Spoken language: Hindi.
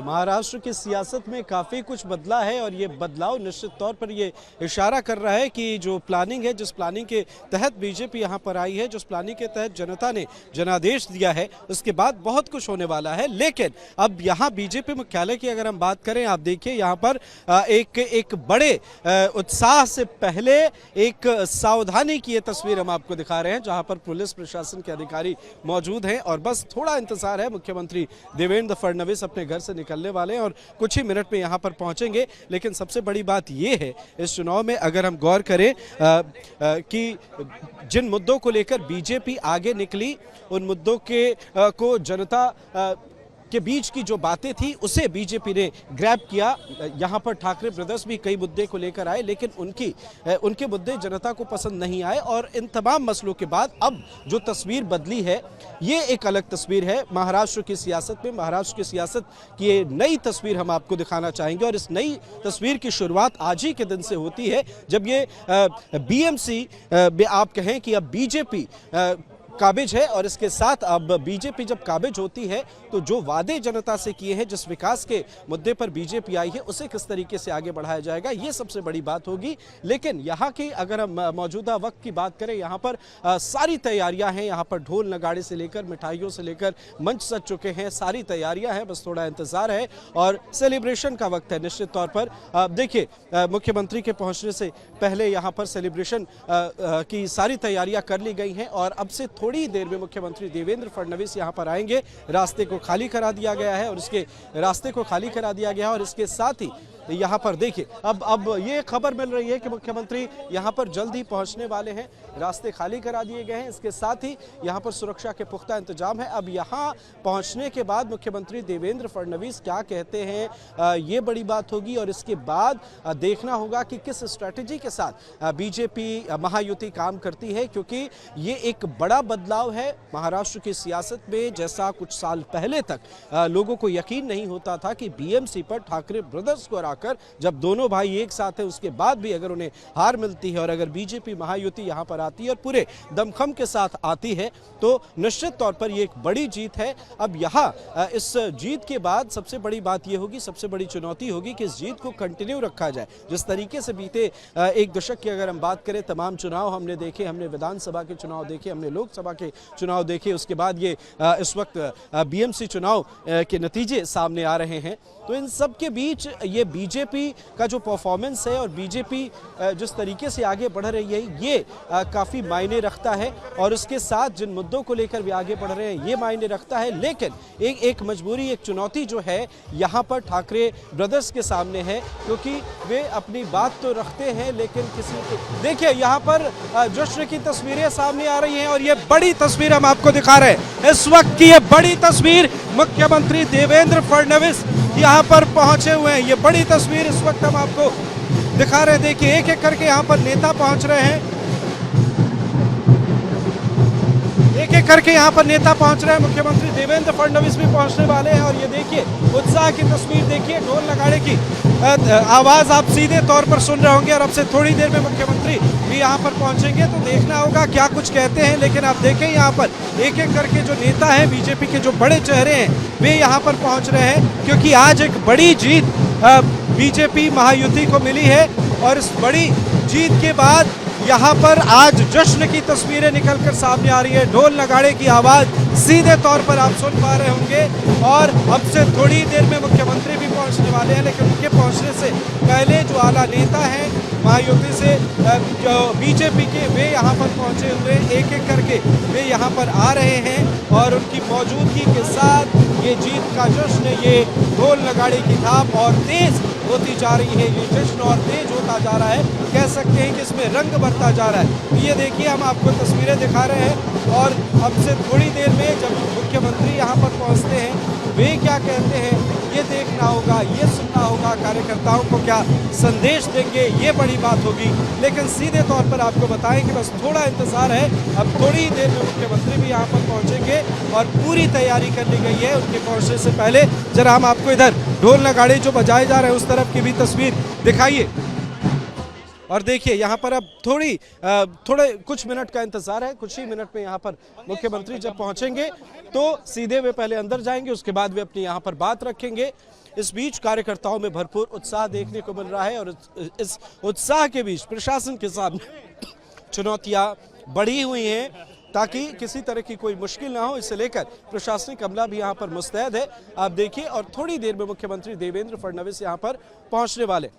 महाराष्ट्र की सियासत में काफ़ी कुछ बदला है और ये बदलाव निश्चित तौर पर ये इशारा कर रहा है कि जो प्लानिंग है, जिस प्लानिंग के तहत बीजेपी यहाँ पर आई है, जिस प्लानिंग के तहत जनता ने जनादेश दिया है, उसके बाद बहुत कुछ होने वाला है। लेकिन अब यहाँ बीजेपी मुख्यालय की अगर हम बात करें, आप देखिए यहाँ पर एक बड़े उत्साह से पहले एक सावधानी की ये तस्वीर हम आपको दिखा रहे हैं, जहाँ पर पुलिस प्रशासन के अधिकारी मौजूद हैं और बस थोड़ा इंतजार है। मुख्यमंत्री देवेंद्र फडणवीस अपने घर से निकलने वाले हैं और कुछ ही मिनट में यहाँ पर पहुँचेंगे। लेकिन सबसे बड़ी बात ये है, इस चुनाव में अगर हम गौर करें कि जिन मुद्दों को लेकर बीजेपी आगे निकली, उन मुद्दों को जनता के बीच की जो बातें थी उसे बीजेपी ने ग्रैब किया। यहाँ पर ठाकरे ब्रदर्स भी कई मुद्दे को लेकर आए, लेकिन उनके मुद्दे जनता को पसंद नहीं आए और इन तमाम मसलों के बाद अब जो तस्वीर बदली है, ये एक अलग तस्वीर है महाराष्ट्र की सियासत में। महाराष्ट्र की सियासत की ये नई तस्वीर हम आपको दिखाना चाहेंगे और इस नई तस्वीर की शुरुआत आज ही के दिन से होती है, जब ये बीएमसी में आप कहें कि अब बीजेपी काबिज है और इसके साथ अब बीजेपी जब काबिज होती है तो जो वादे जनता से किए हैं, जिस विकास के मुद्दे पर बीजेपी आई है, उसे किस तरीके से आगे बढ़ाया जाएगा, ये सबसे बड़ी बात होगी। लेकिन यहाँ की अगर हम मौजूदा वक्त की बात करें, यहाँ पर सारी तैयारियां हैं। यहाँ पर ढोल नगाड़े से लेकर मिठाइयों से लेकर मंच सज चुके हैं, सारी तैयारियां हैं, बस थोड़ा इंतजार है और सेलिब्रेशन का वक्त है। निश्चित तौर पर देखिए, मुख्यमंत्री के पहुंचने से पहले यहाँ पर सेलिब्रेशन की सारी तैयारियां कर ली गई हैं और अब से थोड़ी देर में मुख्यमंत्री देवेंद्र फडणवीस यहां पर आएंगे। रास्ते को खाली करा दिया गया है और इसके साथ ही यहाँ पर देखिए, अब ये खबर मिल रही है कि मुख्यमंत्री यहाँ पर जल्द ही पहुँचने वाले हैं। रास्ते खाली करा दिए गए हैं, इसके साथ ही यहाँ पर सुरक्षा के पुख्ता इंतजाम है। अब यहाँ पहुँचने के बाद मुख्यमंत्री देवेंद्र फडणवीस क्या कहते हैं, ये बड़ी बात होगी और इसके बाद देखना होगा कि किस स्ट्रैटेजी के साथ बीजेपी महायुति काम करती है, क्योंकि ये एक बड़ा बदलाव है महाराष्ट्र की सियासत में। जैसा कुछ साल पहले तक लोगों को यकीन नहीं होता था कि बीएमसी पर ठाकरे ब्रदर्स को हराकर जब दोनों भाई एक साथ है, उसके बाद भी अगर उन्हें हार मिलती है और अगर बीजेपी महायुति यहाँ पर आती है और पूरे दमखम के साथ आती है, तो निश्चित तौर पर ये एक बड़ी जीत है। अब यहाँ इस जीत के बाद सबसे बड़ी बात ये होगी, सबसे बड़ी चुनौती होगी कि इस जीत को कंटिन्यू रखा जाए। जिस तरीके से बीते एक दशक की अगर हम बात करें, तमाम चुनाव हमने देखे, हमने विधानसभा के चुनाव देखे, हमने लोकसभा के चुनाव देखे, उसके बाद ये इस वक्त बीएमसी चुनाव के नतीजे सामने आ रहे हैं। तो इन सब के बीच ये बीजेपी का जो परफॉर्मेंस है और बीजेपी जिस तरीके से आगे बढ़ रही है, ये काफ़ी मायने रखता है और उसके साथ जिन मुद्दों को लेकर वे आगे बढ़ रहे हैं, ये मायने रखता है। लेकिन एक मजबूरी, एक चुनौती जो है यहाँ पर ठाकरे ब्रदर्स के सामने है, क्योंकि वे अपनी बात तो रखते हैं लेकिन किसी को देखिए, यहाँ पर जश्न की तस्वीरें सामने आ रही हैं और ये बड़ी तस्वीर हम आपको दिखा रहे हैं। इस वक्त की ये बड़ी तस्वीर, मुख्यमंत्री देवेंद्र फडणवीस यहाँ पर पहुंचे हुए हैं। ये बड़ी तस्वीर इस वक्त हम आपको दिखा रहे हैं। देखिए, एक एक करके यहाँ पर नेता पहुंच रहे हैं, एक एक करके यहाँ पर नेता पहुंच रहे हैं। मुख्यमंत्री देवेंद्र फडणवीस भी पहुंचने वाले हैं और ये देखिए उत्साह की तस्वीर, देखिए ढोल नगाड़े की आवाज आप सीधे तौर पर सुन रहे होंगे और अब से थोड़ी देर में मुख्यमंत्री भी यहाँ पर पहुंचेंगे, तो देखना होगा क्या कुछ कहते हैं। लेकिन आप देखें, यहाँ पर एक एक करके जो नेता हैं, बीजेपी के जो बड़े चेहरे हैं, वे यहाँ पर पहुंच रहे हैं, क्योंकि आज एक बड़ी जीत बीजेपी महायुति को मिली है और इस बड़ी जीत के बाद यहाँ पर आज जश्न की तस्वीरें निकलकर सामने आ रही है। ढोल नगाड़े की आवाज सीधे तौर पर आप सुन पा रहे होंगे और अब से थोड़ी देर में मुख्यमंत्री भी पहुंचने वाले हैं। लेकिन उनके पहुंचने से पहले जो आला नेता हैं महायुति से, जो बीजेपी के, वे यहाँ पर पहुंचे हुए, एक एक करके वे यहाँ पर आ रहे हैं और उनकी मौजूदगी के साथ ये जीत का जश्न, ये ढोल नगाड़े की थाप और तेज होती जा रही है। ये जश्न और तेज होता जा रहा है, कह सकते हैं कि इसमें रंग भरता जा रहा है। ये देखिए, हम आपको तस्वीरें दिखा रहे हैं और अब से थोड़ी देर में जब मुख्यमंत्री यहाँ पर पहुँचते हैं, वे क्या कहते हैं, ये देखना होगा, ये सुनना होगा, कार्यकर्ताओं को क्या संदेश देंगे, ये बड़ी बात होगी। लेकिन सीधे तौर पर आपको बताएं कि बस थोड़ा इंतजार है, अब थोड़ी देर में मुख्यमंत्री भी यहाँ पर पहुँचेंगे और पूरी तैयारी कर ली गई है उनके पहुँचने से पहले। जरा हम आपको इधर ढोल नगाड़े जो बजाए जा रहे हैं उस तरफ की भी तस्वीर दिखाइए और देखिए, यहाँ पर अब थोड़े कुछ मिनट का इंतजार है। कुछ ही मिनट में यहाँ पर मुख्यमंत्री जब पहुँचेंगे तो सीधे वे पहले अंदर जाएंगे, उसके बाद वे अपनी यहाँ पर बात रखेंगे। इस बीच कार्यकर्ताओं में भरपूर उत्साह देखने को मिल रहा है और इस उत्साह के बीच प्रशासन के सामने चुनौतियां बढ़ी हुई हैं ताकि किसी तरह की कोई मुश्किल ना हो। इसे लेकर प्रशासनिक अमला भी यहां पर मुस्तैद है। आप देखिए और थोड़ी देर में मुख्यमंत्री देवेंद्र फडणवीस यहां पर पहुंचने वाले।